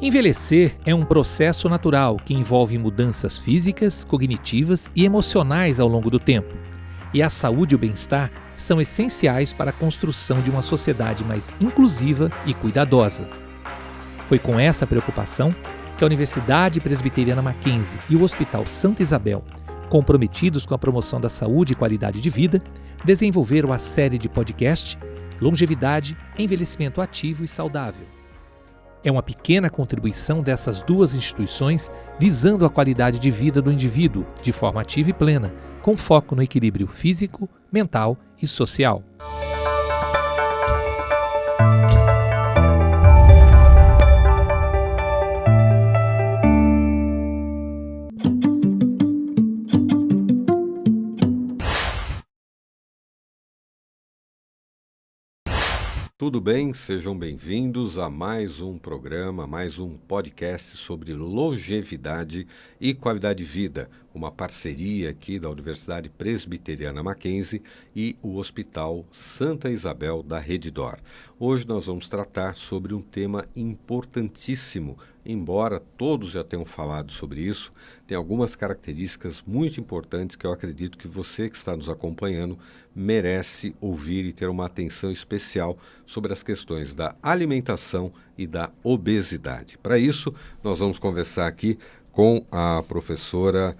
Envelhecer é um processo natural que envolve mudanças físicas, cognitivas e emocionais ao longo do tempo. E a saúde e o bem-estar são essenciais para a construção de uma sociedade mais inclusiva e cuidadosa. Foi com essa preocupação que a Universidade Presbiteriana Mackenzie e o Hospital Santa Isabel, comprometidos com a promoção da saúde e qualidade de vida, desenvolveram a série de podcast Longevidade, Envelhecimento Ativo e Saudável. É uma pequena contribuição dessas duas instituições visando a qualidade de vida do indivíduo de forma ativa e plena, com foco no equilíbrio físico, mental e social. Tudo bem? Sejam bem-vindos a mais um programa, mais um podcast sobre longevidade e qualidade de vida, uma parceria aqui da Universidade Presbiteriana Mackenzie e o Hospital Santa Isabel da Redditor. Hoje nós vamos tratar sobre um tema importantíssimo, embora todos já tenham falado sobre isso, tem algumas características muito importantes que eu acredito que você que está nos acompanhando merece ouvir e ter uma atenção especial sobre as questões da alimentação e da obesidade. Para isso, nós vamos conversar aqui com a professora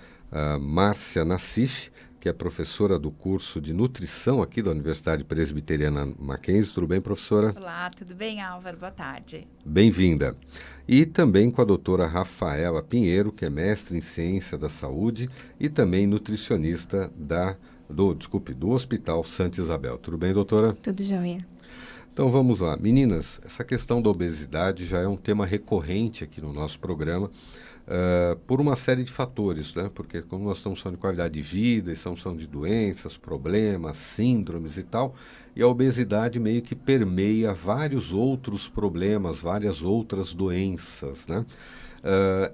Márcia Nassif, que é professora do curso de nutrição aqui da Universidade Presbiteriana Mackenzie. Tudo bem, professora? Olá, tudo bem, Álvaro? Boa tarde. Bem-vinda. E também com a doutora Rafaela Pinheiro, que é mestre em Ciência da Saúde e também nutricionista do Hospital Santa Isabel. Tudo bem, doutora? Tudo jóia. Então vamos lá. Meninas, essa questão da obesidade já é um tema recorrente aqui no nosso programa, por uma série de fatores, né? Porque como nós estamos falando de qualidade de vida, estamos falando de doenças, problemas, síndromes e tal, e a obesidade meio que permeia vários outros problemas, várias outras doenças, né?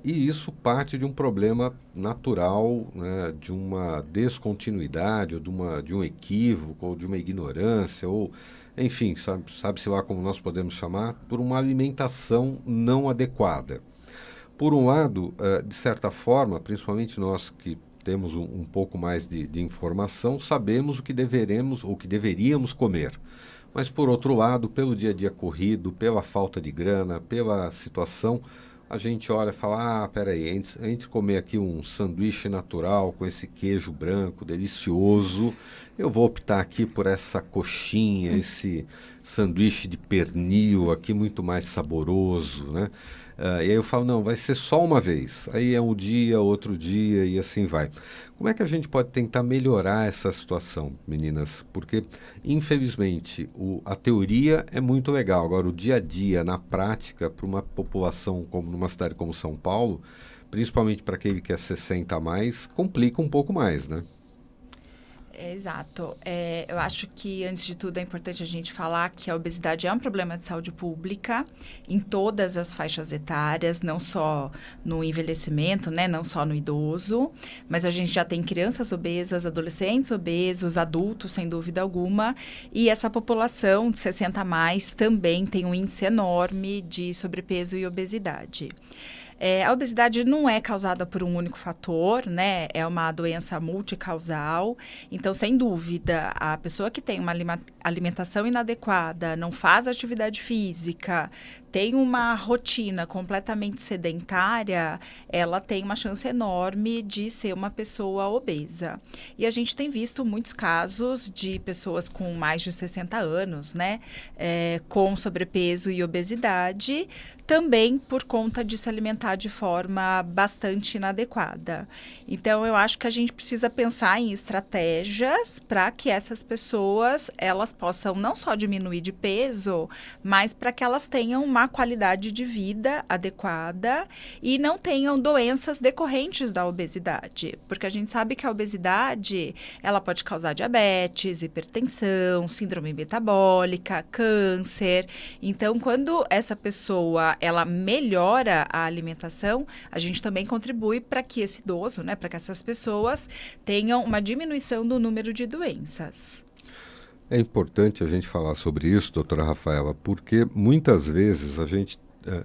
E isso parte de um problema natural, né, de uma descontinuidade, ou de um equívoco, ou de uma ignorância, ou, enfim, sabe-se lá como nós podemos chamar, por uma alimentação não adequada. Por um lado, de certa forma, principalmente nós que temos um pouco mais de informação, sabemos o que deveríamos comer. Mas, por outro lado, pelo dia a dia corrido, pela falta de grana, pela situação, a gente olha e fala, peraí, antes de comer aqui um sanduíche natural com esse queijo branco delicioso, eu vou optar aqui por essa coxinha, esse sanduíche de pernil aqui muito mais saboroso, né? E aí eu falo, não, vai ser só uma vez. Aí é um dia, outro dia e assim vai. Como é que a gente pode tentar melhorar essa situação, meninas? Porque, infelizmente, a teoria é muito legal. Agora, o dia a dia, na prática, para uma população como numa cidade como São Paulo, principalmente para aquele que é 60 a mais, complica um pouco mais, né? Exato. Eu acho que, antes de tudo, é importante a gente falar que a obesidade é um problema de saúde pública em todas as faixas etárias, não só no envelhecimento, né, não só no idoso, mas a gente já tem crianças obesas, adolescentes obesos, adultos, sem dúvida alguma, e essa população de 60 a mais também tem um índice enorme de sobrepeso e obesidade. A obesidade não é causada por um único fator, né? É uma doença multicausal. Então, sem dúvida, a pessoa que tem uma alimentação inadequada, não faz atividade física, tem uma rotina completamente sedentária, ela tem uma chance enorme de ser uma pessoa obesa. E a gente tem visto muitos casos de pessoas com mais de 60 anos, né? Com sobrepeso e obesidade, também por conta de se alimentar de forma bastante inadequada. Então, eu acho que a gente precisa pensar em estratégias para que essas pessoas, elas possam não só diminuir de peso, mas para que elas tenham uma qualidade de vida adequada e não tenham doenças decorrentes da obesidade. Porque a gente sabe que a obesidade, ela pode causar diabetes, hipertensão, síndrome metabólica, câncer. Então, quando essa pessoa, ela melhora a alimentação, a gente também contribui para que esse idoso, né, para que essas pessoas tenham uma diminuição do número de doenças. É importante a gente falar sobre isso, doutora Rafaela, porque muitas vezes a gente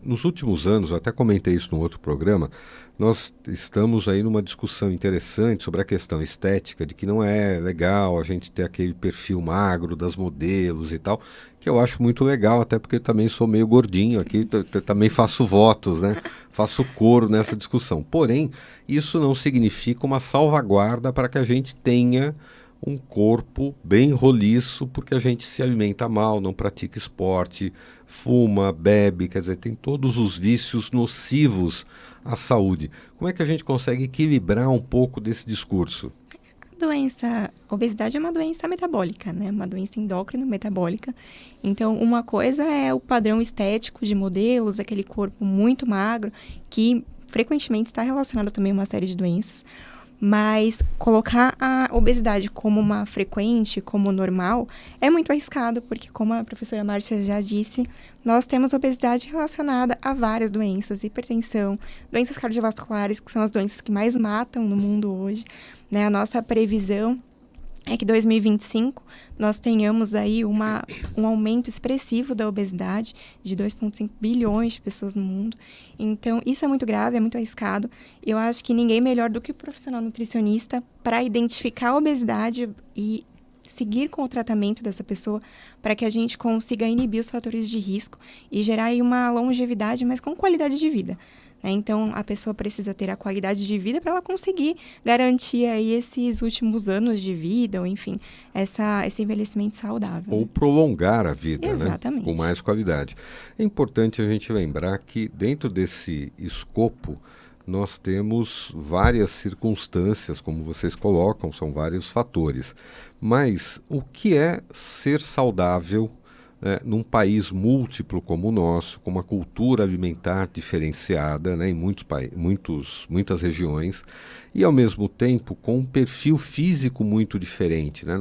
nos últimos anos, eu até comentei isso num outro programa, nós estamos aí numa discussão interessante sobre a questão estética, de que não é legal a gente ter aquele perfil magro das modelos e tal, que eu acho muito legal, até porque eu também sou meio gordinho aqui, também faço votos, né? Faço coro nessa discussão. Porém, isso não significa uma salvaguarda para que a gente tenha um corpo bem roliço, porque a gente se alimenta mal, não pratica esporte, fuma, bebe, quer dizer, tem todos os vícios nocivos à saúde. Como é que a gente consegue equilibrar um pouco desse discurso? A obesidade é uma doença metabólica, né? Uma doença endócrino-metabólica. Então, uma coisa é o padrão estético de modelos, aquele corpo muito magro, que frequentemente está relacionado também a uma série de doenças. Mas colocar a obesidade como uma frequente, como normal, é muito arriscado, porque, como a professora Márcia já disse, nós temos obesidade relacionada a várias doenças, hipertensão, doenças cardiovasculares, que são as doenças que mais matam no mundo hoje, né? A nossa previsão é que em 2025 nós tenhamos aí um aumento expressivo da obesidade, de 2,5 bilhões de pessoas no mundo. Então, isso é muito grave, é muito arriscado. Eu acho que ninguém melhor do que o profissional nutricionista para identificar a obesidade e seguir com o tratamento dessa pessoa para que a gente consiga inibir os fatores de risco e gerar aí uma longevidade, mas com qualidade de vida. Então, a pessoa precisa ter a qualidade de vida para ela conseguir garantir aí esses últimos anos de vida, ou enfim, esse envelhecimento saudável. Ou prolongar a vida, exatamente, né? Com mais qualidade. É importante a gente lembrar que dentro desse escopo nós temos várias circunstâncias, como vocês colocam, são vários fatores. Mas o que é ser saudável num país múltiplo como o nosso, com uma cultura alimentar diferenciada, né, em muitas regiões, e ao mesmo tempo com um perfil físico muito diferente, né?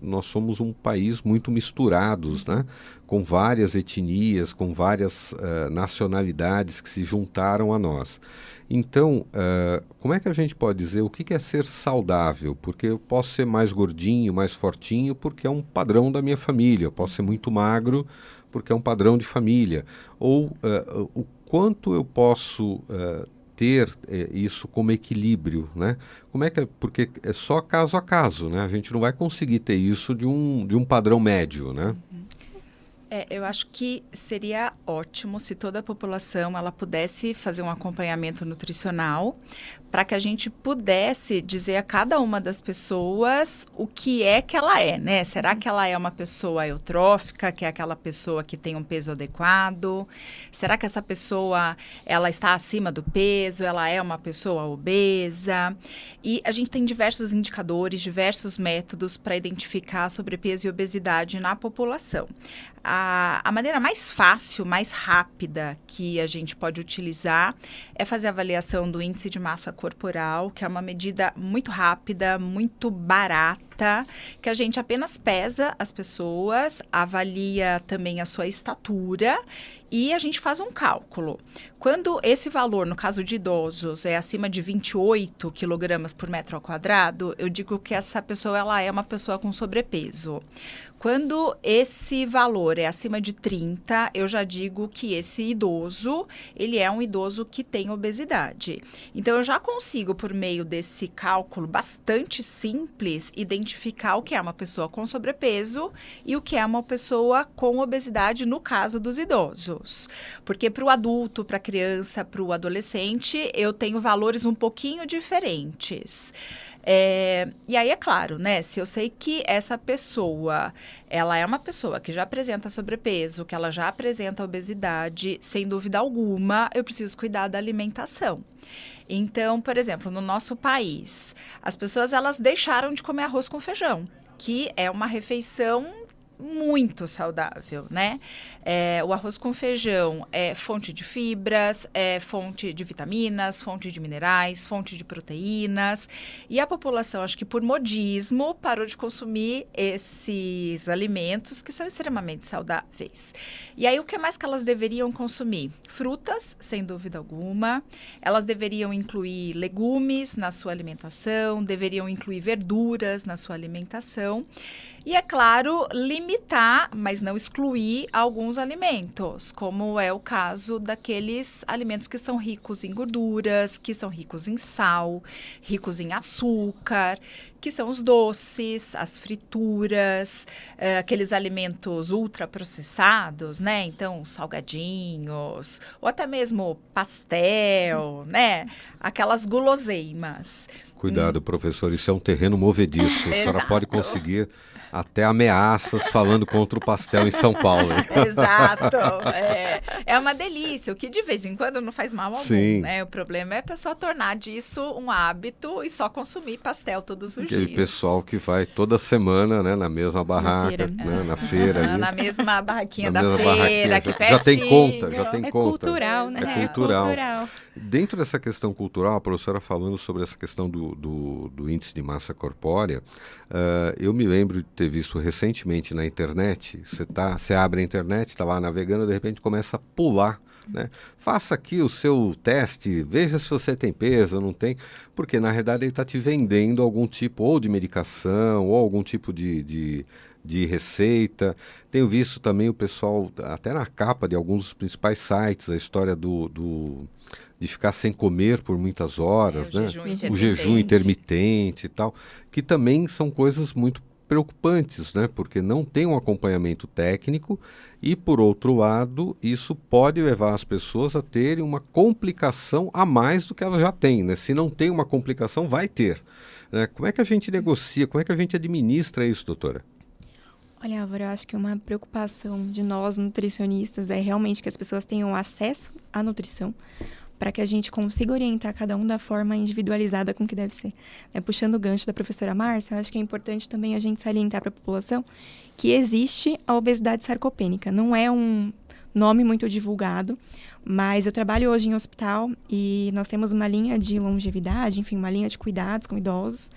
Nós somos um país muito misturados, né, com várias etnias, com várias nacionalidades que se juntaram a nós. Então, como é que a gente pode dizer o que é ser saudável? Porque eu posso ser mais gordinho, mais fortinho, porque é um padrão da minha família. Eu posso ser muito magro, porque é um padrão de família. Ou o quanto eu posso ter isso como equilíbrio, né? Como é que porque é só caso a caso, né? A gente não vai conseguir ter isso de um padrão médio, né? Eu acho que seria ótimo se toda a população ela pudesse fazer um acompanhamento nutricional para que a gente pudesse dizer a cada uma das pessoas o que é que ela é, né? Será que ela é uma pessoa eutrófica, que é aquela pessoa que tem um peso adequado? Será que essa pessoa ela está acima do peso? Ela é uma pessoa obesa? E a gente tem diversos indicadores, diversos métodos para identificar sobrepeso e obesidade na população. A maneira mais fácil, mais rápida que a gente pode utilizar é fazer a avaliação do índice de massa corporal, que é uma medida muito rápida, muito barata, que a gente apenas pesa as pessoas, avalia também a sua estatura e a gente faz um cálculo. Quando esse valor, no caso de idosos, é acima de 28 quilogramas por metro ao quadrado, eu digo que essa pessoa ela é uma pessoa com sobrepeso. Quando esse valor é acima de 30, eu já digo que esse idoso, ele é um idoso que tem obesidade. Então, eu já consigo, por meio desse cálculo bastante simples, identificar o que é uma pessoa com sobrepeso e o que é uma pessoa com obesidade no caso dos idosos. Porque para o adulto, para a criança, para o adolescente, eu tenho valores um pouquinho diferentes. E aí, é claro, né? Se eu sei que essa pessoa, ela é uma pessoa que já apresenta sobrepeso, que ela já apresenta obesidade, sem dúvida alguma, eu preciso cuidar da alimentação. Então, por exemplo, no nosso país, as pessoas, elas deixaram de comer arroz com feijão, que é uma refeição muito saudável, né? O arroz com feijão é fonte de fibras, é fonte de vitaminas, fonte de minerais, fonte de proteínas. E a população, acho que por modismo, parou de consumir esses alimentos que são extremamente saudáveis. E aí, o que mais que elas deveriam consumir? Frutas, sem dúvida alguma. Elas deveriam incluir legumes na sua alimentação, deveriam incluir verduras na sua alimentação. E, é claro, limitar, mas não excluir alguns alimentos, como é o caso daqueles alimentos que são ricos em gorduras, que são ricos em sal, ricos em açúcar, que são os doces, as frituras, aqueles alimentos ultraprocessados, né? Então, salgadinhos, ou até mesmo pastel, né? Aquelas guloseimas. Cuidado, professor, isso é um terreno movediço. A senhora Exato. pode conseguir até ameaças falando contra o pastel em São Paulo. Exato. É uma delícia, o que de vez em quando não faz mal algum, Sim. né? O problema é a pessoa tornar disso um hábito e só consumir pastel todos os Aquele dias. pessoal que vai toda semana, né, na mesma barraca, feira. né, na feira. ali. Na mesma barraquinha Na da mesma feira, barraquinha. aqui Já tem pertinho. conta, já tem É conta. cultural, né? É cultural. cultural. Dentro dessa questão cultural, a professora falando sobre essa questão do índice de massa corpórea, eu me lembro de ter visto recentemente na internet, você abre a internet, está lá navegando, de repente começa a pular, né? Faça aqui o seu teste, veja se você tem peso ou não tem, porque na realidade ele está te vendendo algum tipo ou de medicação ou algum tipo de receita. Tenho visto também o pessoal, até na capa de alguns dos principais sites, a história de ficar sem comer por muitas horas, o né? jejum O intermitente. jejum intermitente e tal, que também são coisas muito preocupantes, né? Porque não tem um acompanhamento técnico e, por outro lado, isso pode levar as pessoas a terem uma complicação a mais do que elas já têm, né? Se não tem uma complicação, vai ter, né? Como é que a gente negocia, como é que a gente administra isso, doutora? Olha, Álvaro, eu acho que uma preocupação de nós nutricionistas é realmente que as pessoas tenham acesso à nutrição para que a gente consiga orientar cada um da forma individualizada com que deve ser. Puxando o gancho da professora Márcia, eu acho que é importante também a gente salientar para a população que existe a obesidade sarcopênica. Não é um nome muito divulgado, mas eu trabalho hoje em hospital e nós temos uma linha de longevidade, enfim, uma linha de cuidados com idosos.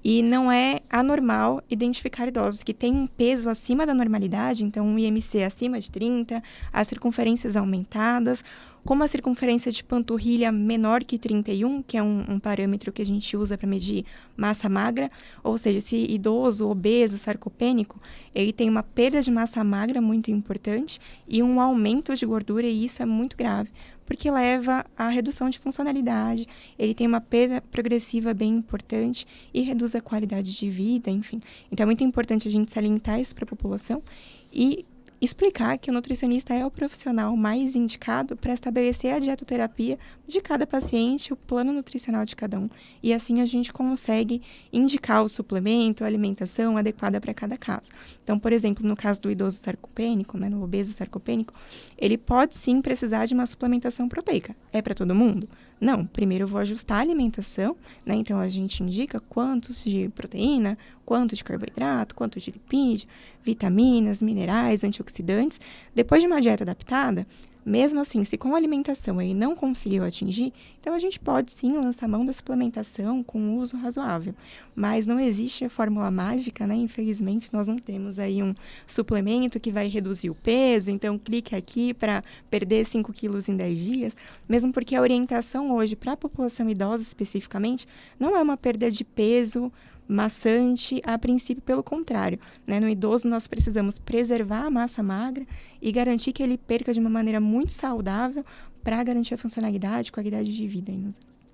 E não é anormal identificar idosos que têm um peso acima da normalidade, então um IMC acima de 30, as circunferências aumentadas, como a circunferência de panturrilha menor que 31, que é um parâmetro que a gente usa para medir massa magra, ou seja, esse idoso, obeso, sarcopênico, ele tem uma perda de massa magra muito importante e um aumento de gordura, e isso é muito grave, porque leva à redução de funcionalidade, ele tem uma perda progressiva bem importante e reduz a qualidade de vida, enfim. Então é muito importante a gente salientar isso para a população e explicar que o nutricionista é o profissional mais indicado para estabelecer a dietoterapia de cada paciente, o plano nutricional de cada um. E assim a gente consegue indicar o suplemento, a alimentação adequada para cada caso. Então, por exemplo, no caso do idoso sarcopênico, né, no obeso sarcopênico, ele pode sim precisar de uma suplementação proteica. É para todo mundo? Não, primeiro eu vou ajustar a alimentação, né? Então a gente indica quantos de proteína, quanto de carboidrato, quanto de lipídio, vitaminas, minerais, antioxidantes. Depois de uma dieta adaptada, mesmo assim, se com a alimentação ele não conseguiu atingir, então a gente pode sim lançar mão da suplementação com um uso razoável. Mas não existe a fórmula mágica, né? Infelizmente, nós não temos aí um suplemento que vai reduzir o peso, então clique aqui para perder 5 quilos em 10 dias, mesmo porque a orientação hoje para a população idosa especificamente não é uma perda de peso maçante, a princípio, pelo contrário, né? No idoso, nós precisamos preservar a massa magra e garantir que ele perca de uma maneira muito saudável para garantir a funcionalidade e qualidade de vida aí nos anos.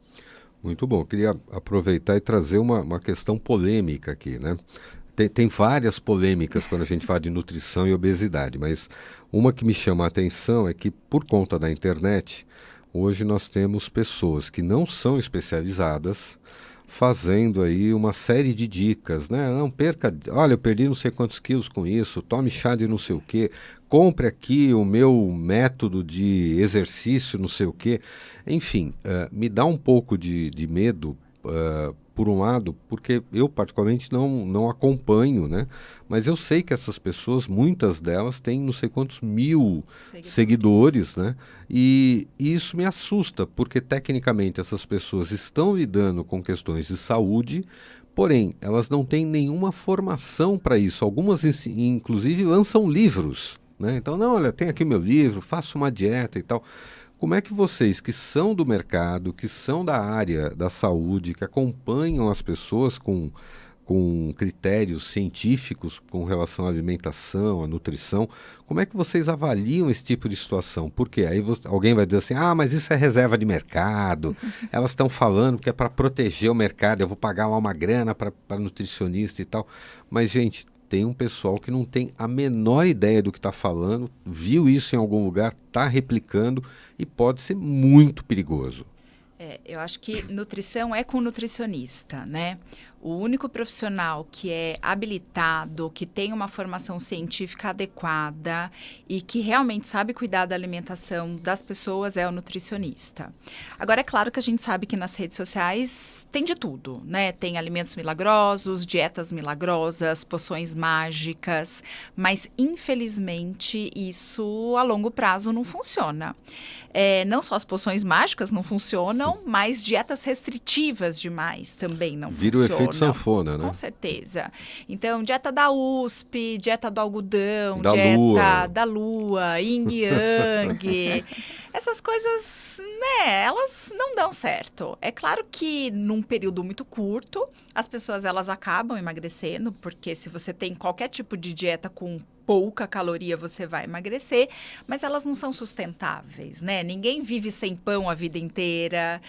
Muito bom. Queria aproveitar e trazer uma questão polêmica aqui, né? Tem várias polêmicas quando a gente fala de nutrição e obesidade, mas uma que me chama a atenção é que, por conta da internet, hoje nós temos pessoas que não são especializadas fazendo aí uma série de dicas, né? Não perca, olha, eu perdi não sei quantos quilos com isso, tome chá de não sei o quê, compre aqui o meu método de exercício não sei o quê. Enfim, me dá um pouco de medo, por um lado, porque eu particularmente não acompanho, né? Mas eu sei que essas pessoas, muitas delas, têm não sei quantos mil seguidores, né? E isso me assusta, porque tecnicamente essas pessoas estão lidando com questões de saúde, porém, elas não têm nenhuma formação para isso. Algumas, inclusive, lançam livros, né? Então, não, olha, tem aqui o meu livro, faça uma dieta e tal. Como é que vocês que são do mercado, que são da área da saúde, que acompanham as pessoas com com critérios científicos com relação à alimentação, à nutrição. Como é que vocês avaliam esse tipo de situação? Porque aí alguém vai dizer assim, mas isso é reserva de mercado, elas estão falando que é para proteger o mercado, eu vou pagar lá uma grana para nutricionista e tal. Mas, gente, tem um pessoal que não tem a menor ideia do que está falando, viu isso em algum lugar, está replicando e pode ser muito perigoso. Eu acho que nutrição é com nutricionista, né? O único profissional que é habilitado, que tem uma formação científica adequada e que realmente sabe cuidar da alimentação das pessoas é o nutricionista. Agora, é claro que a gente sabe que nas redes sociais tem de tudo, né? Tem alimentos milagrosos, dietas milagrosas, poções mágicas, mas infelizmente isso a longo prazo não funciona. Não só as poções mágicas não funcionam, mas dietas restritivas demais também não funcionam. Vira o efeito sanfona, né? Com certeza. Então, dieta da USP, dieta do algodão, da dieta lua. da lua, yin yang. Essas coisas, né, elas não dão certo. É claro que num período muito curto, as pessoas elas acabam emagrecendo, porque se você tem qualquer tipo de dieta com pouca caloria, você vai emagrecer, mas elas não são sustentáveis, né? Ninguém vive sem pão a vida inteira,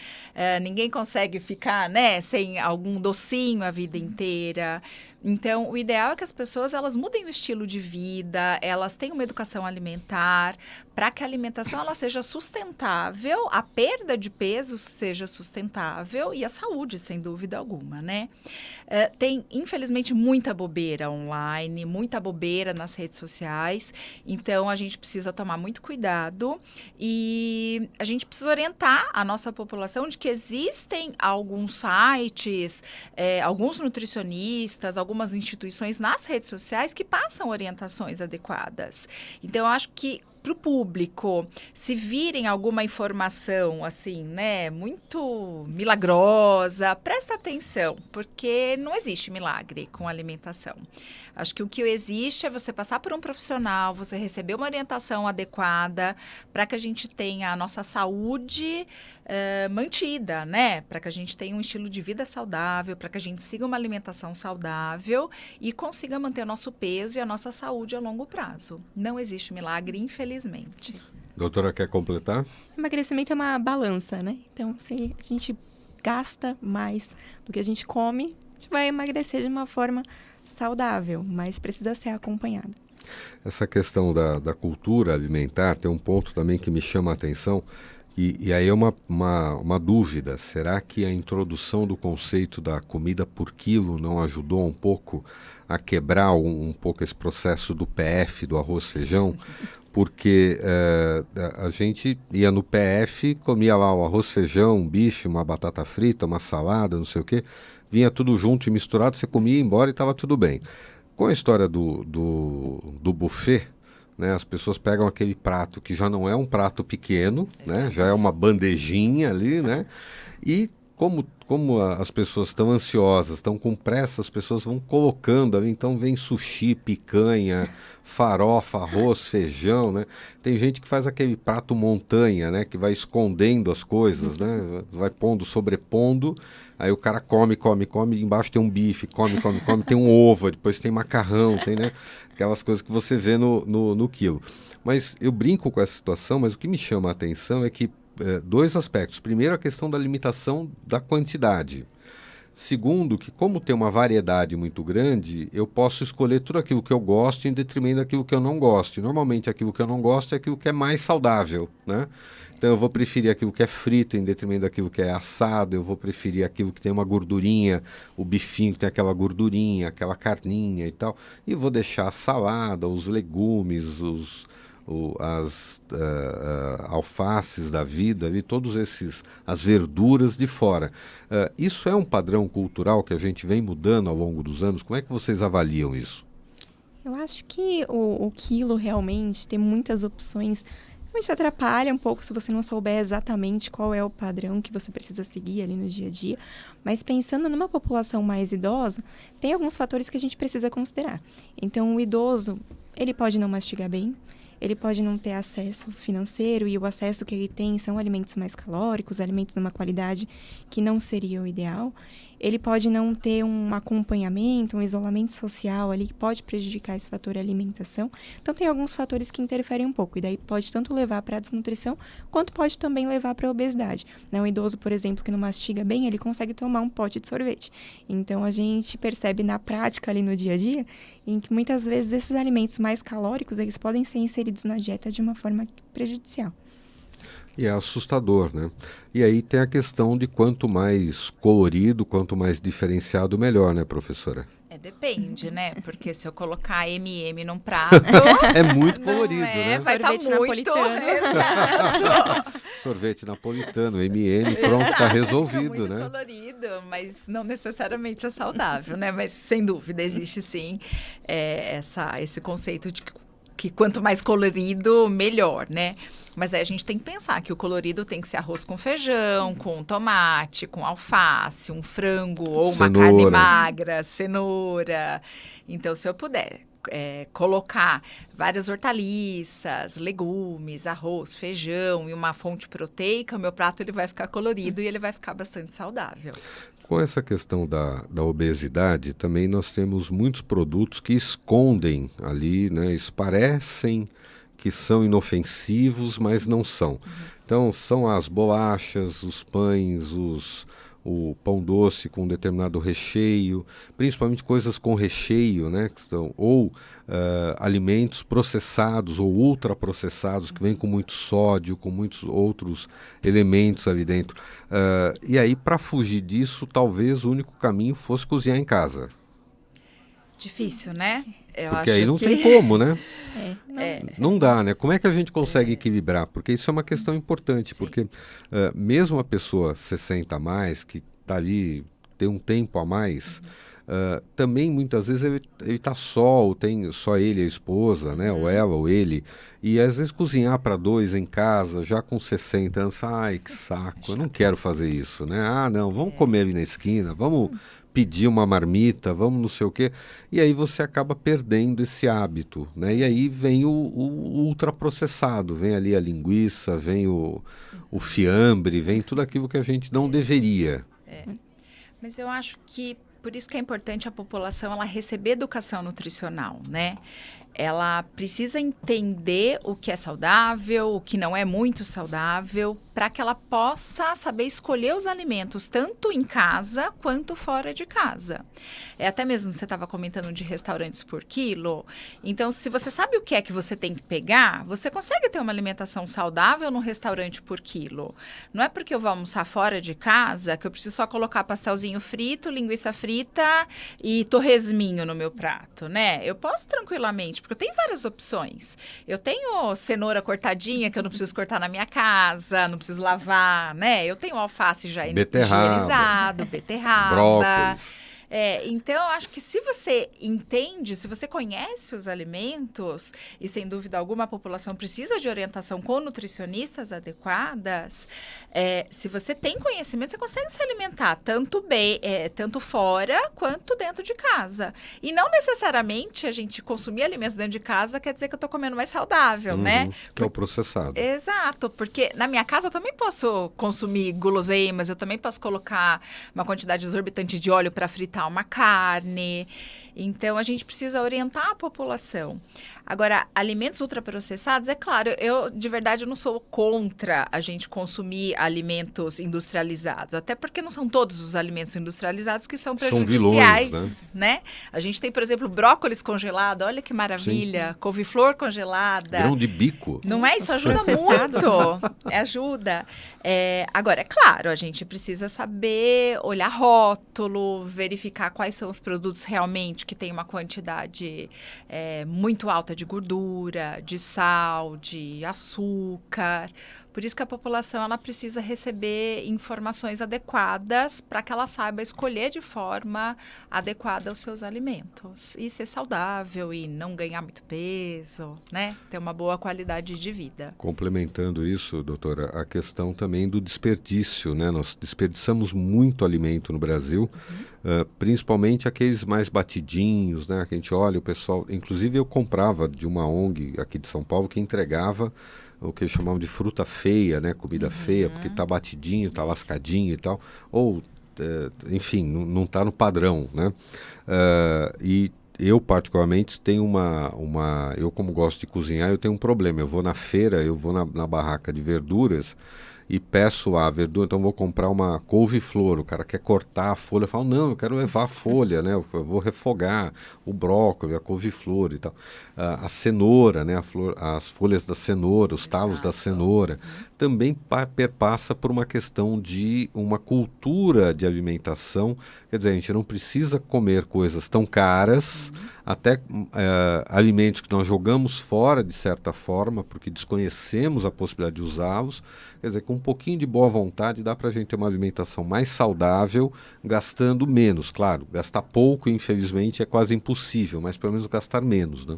ninguém consegue ficar, né, sem algum docinho a vida inteira. Então, o ideal é que as pessoas elas mudem o estilo de vida, elas tenham uma educação alimentar, para que a alimentação ela seja sustentável, a perda de peso seja sustentável e a saúde, sem dúvida alguma, né? Tem, infelizmente, muita bobeira online, muita bobeira nas redes sociais, então a gente precisa tomar muito cuidado e a gente precisa orientar a nossa população de que existem alguns sites, alguns nutricionistas, algumas instituições nas redes sociais que passam orientações adequadas. Então, eu acho que para o público, se virem alguma informação assim, né, muito milagrosa, presta atenção, porque não existe milagre com alimentação. Acho que o que existe é você passar por um profissional, você receber uma orientação adequada para que a gente tenha a nossa saúde mantida, né? Para que a gente tenha um estilo de vida saudável, para que a gente siga uma alimentação saudável e consiga manter o nosso peso e a nossa saúde a longo prazo. Não existe milagre, infelizmente. Doutora, quer completar? Emagrecimento é uma balança, né? Então, se a gente gasta mais do que a gente come, a gente vai emagrecer de uma forma saudável, mas precisa ser acompanhado. Essa questão da cultura alimentar tem um ponto também que me chama a atenção, e aí é uma dúvida. Será que a introdução do conceito da comida por quilo não ajudou um pouco a quebrar um pouco esse processo do PF, do arroz feijão? Porque a gente ia no PF, comia lá o arroz feijão, um bife, uma batata frita, uma salada, não sei o quê, vinha tudo junto e misturado, você comia, ia embora e estava tudo bem. Com a história do buffet, né, as pessoas pegam aquele prato que já não é um prato pequeno, né, já é uma bandejinha ali, né, e como as pessoas estão ansiosas, estão com pressa, as pessoas vão colocando ali, então vem sushi, picanha, farofa, arroz, feijão, né? Tem gente que faz aquele prato montanha, né, que vai escondendo as coisas, né, vai pondo, sobrepondo, aí o cara come, embaixo tem um bife, come, tem um ovo, depois tem macarrão, tem, né, aquelas coisas que você vê no quilo. Mas eu brinco com essa situação, mas o que me chama a atenção é que dois aspectos. Primeiro, a questão da limitação da quantidade. Segundo, que como tem uma variedade muito grande, eu posso escolher tudo aquilo que eu gosto em detrimento daquilo que eu não gosto. E normalmente aquilo que eu não gosto é aquilo que é mais saudável, né? Então eu vou preferir aquilo que é frito em detrimento daquilo que é assado, eu vou preferir aquilo que tem uma gordurinha, o bifinho que tem aquela gordurinha, aquela carninha e tal. E vou deixar a salada, os legumes, as alfaces da vida, ali, as verduras de fora. Isso é um padrão cultural que a gente vem mudando ao longo dos anos? Como é que vocês avaliam isso? Eu acho que o quilo realmente tem muitas opções. Realmente atrapalha um pouco se você não souber exatamente qual é o padrão que você precisa seguir ali no dia a dia. Mas pensando numa população mais idosa, tem alguns fatores que a gente precisa considerar. Então, o idoso, ele pode não mastigar bem, ele pode não ter acesso financeiro e o acesso que ele tem são alimentos mais calóricos, alimentos de uma qualidade que não seria o ideal. ele pode não ter um acompanhamento, um isolamento social ali, que pode prejudicar esse fator alimentação. Então, tem alguns fatores que interferem um pouco, e daí pode tanto levar para a desnutrição, quanto pode também levar para a obesidade. Um idoso, por exemplo, que não mastiga bem, ele consegue tomar um pote de sorvete. Então, a gente percebe na prática ali no dia a dia, em que muitas vezes esses alimentos mais calóricos, eles podem ser inseridos na dieta de uma forma prejudicial. E é assustador, né? E aí tem a questão de quanto mais colorido, quanto mais diferenciado, melhor, né, professora? Depende, né? Porque se eu colocar M&M num prato... é muito colorido, né? Vai estar muito... napolitano. Exato. Sorvete napolitano, M&M, pronto, está resolvido, é muito né? colorido, mas não necessariamente é saudável, né? Mas, sem dúvida, existe sim esse conceito de que quanto mais colorido, melhor, né? Mas aí a gente tem que pensar que o colorido tem que ser arroz com feijão, com tomate, com alface, um frango ou uma carne magra, cenoura. Então, se eu puder colocar várias hortaliças, legumes, arroz, feijão e uma fonte proteica, o meu prato ele vai ficar colorido e ele vai ficar bastante saudável. Com essa questão da obesidade, também nós temos muitos produtos que escondem ali, né? Eles parecem que são inofensivos, mas não são. Então, são as bolachas, os pães, o pão doce com determinado recheio, principalmente coisas com recheio, né? Que são, ou alimentos processados ou ultraprocessados, que vêm com muito sódio, com muitos outros elementos ali dentro. E aí, para fugir disso, talvez o único caminho fosse cozinhar em casa. Difícil, né? Porque aí não tem como, né? Não dá, né? Como é que a gente consegue equilibrar? Porque isso é uma questão importante, porque mesmo a pessoa 60 a mais, que está ali, tem um tempo a mais, também muitas vezes ele está só, ou tem só ele e a esposa, né? Ou ela ou ele, e às vezes cozinhar para dois em casa, já com 60 anos, ai que saco, eu não quero fazer isso, né? Ah, não, vamos comer ali na esquina, vamos pedir uma marmita, vamos não sei o quê, e aí você acaba perdendo esse hábito, né? E aí vem o ultraprocessado, vem ali a linguiça, vem o fiambre, vem tudo aquilo que a gente não deveria. Mas eu acho que por isso que é importante a população ela receber educação nutricional, né? Ela precisa entender o que é saudável, o que não é muito saudável, para que ela possa saber escolher os alimentos tanto em casa quanto fora de casa. Até mesmo você estava comentando de restaurantes por quilo. Então, se você sabe o que é que você tem que pegar, você consegue ter uma alimentação saudável no restaurante por quilo. Não é porque eu vou almoçar fora de casa que eu preciso só colocar pastelzinho frito, linguiça frita e torresminho no meu prato, né? Eu posso tranquilamente, porque eu tenho várias opções. Eu tenho cenoura cortadinha que eu não preciso cortar na minha casa, não preciso lavar, né? Eu tenho alface já higienizado, beterraba. Brócolis. Então, eu acho que se você entende, se você conhece os alimentos, e sem dúvida alguma a população precisa de orientação com nutricionistas adequadas, se você tem conhecimento, você consegue se alimentar tanto fora quanto dentro de casa. E não necessariamente a gente consumir alimentos dentro de casa quer dizer que eu estou comendo mais saudável, né? Que é o processado. Exato, porque na minha casa eu também posso consumir guloseimas, eu também posso colocar uma quantidade exorbitante de óleo para fritar uma carne. Então, a gente precisa orientar a população. Agora, alimentos ultraprocessados, é claro, eu de verdade não sou contra a gente consumir alimentos industrializados, até porque não são todos os alimentos industrializados que são prejudiciais, são vilões, né? A gente tem, por exemplo, brócolis congelado, olha que maravilha, couve-flor congelada. Grão de bico. Não é? Isso ajuda muito. Ajuda. Agora, é claro, a gente precisa saber olhar rótulo, verificar quais são os produtos realmente que tem uma quantidade muito alta de gordura, de sal, de açúcar. Por isso que a população ela precisa receber informações adequadas para que ela saiba escolher de forma adequada os seus alimentos. E ser saudável e não ganhar muito peso, né? Ter uma boa qualidade de vida. Complementando isso, doutora, a questão também do desperdício, né? Nós desperdiçamos muito alimento no Brasil, principalmente aqueles mais batidinhos, né? Que a gente olha, o pessoal... Inclusive eu comprava de uma ONG aqui de São Paulo que entregava o que chamavam de fruta feia, né? Comida feia, porque tá batidinho, tá lascadinho e tal. Ou enfim, não está no padrão, né? E eu, particularmente, tenho eu, como gosto de cozinhar, eu tenho um problema. Eu vou na feira, eu vou na barraca de verduras e peço a verdura, então vou comprar uma couve-flor, o cara quer cortar a folha, eu falo, não, eu quero levar a folha, né? Eu vou refogar o brócolis, a couve-flor e tal. A cenoura, né? As folhas da cenoura, os talos da cenoura, também perpassa por uma questão de uma cultura de alimentação. Quer dizer, a gente não precisa comer coisas tão caras, até alimentos que nós jogamos fora de certa forma, porque desconhecemos a possibilidade de usá-los. Quer dizer, com um pouquinho de boa vontade dá para a gente ter uma alimentação mais saudável, gastando menos. Claro, gastar pouco, infelizmente, é quase impossível, mas pelo menos gastar menos, né?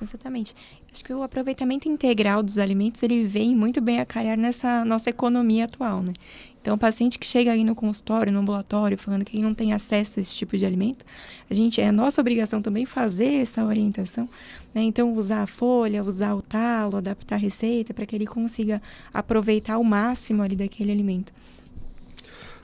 Exatamente. Acho que o aproveitamento integral dos alimentos, ele vem muito bem a calhar nessa nossa economia atual, né? Então, o paciente que chega aí no consultório, no ambulatório, falando que não tem acesso a esse tipo de alimento, é nossa obrigação também fazer essa orientação, né? Então, usar a folha, usar o talo, adaptar a receita para que ele consiga aproveitar o máximo ali daquele alimento.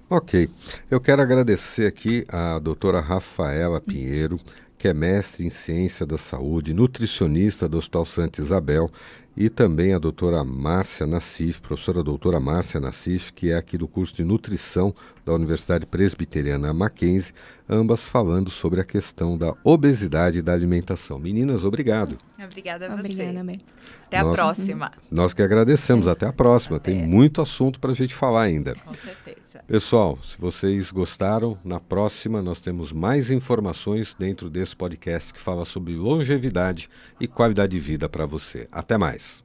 Ok. Eu quero agradecer aqui a doutora Rafaela Pinheiro, que é mestre em Ciência da Saúde, nutricionista do Hospital Santa Isabel, e também a doutora Márcia Nassif, professora doutora Márcia Nassif, que é aqui do curso de Nutrição da Universidade Presbiteriana Mackenzie, ambas falando sobre a questão da obesidade e da alimentação. Meninas, obrigado. Obrigada a você. Obrigada, Mel. Até a próxima. Nós que agradecemos. Até a próxima. Tem muito assunto para a gente falar ainda. Com certeza. Pessoal, se vocês gostaram, na próxima nós temos mais informações dentro desse podcast que fala sobre longevidade e qualidade de vida para você. Até mais.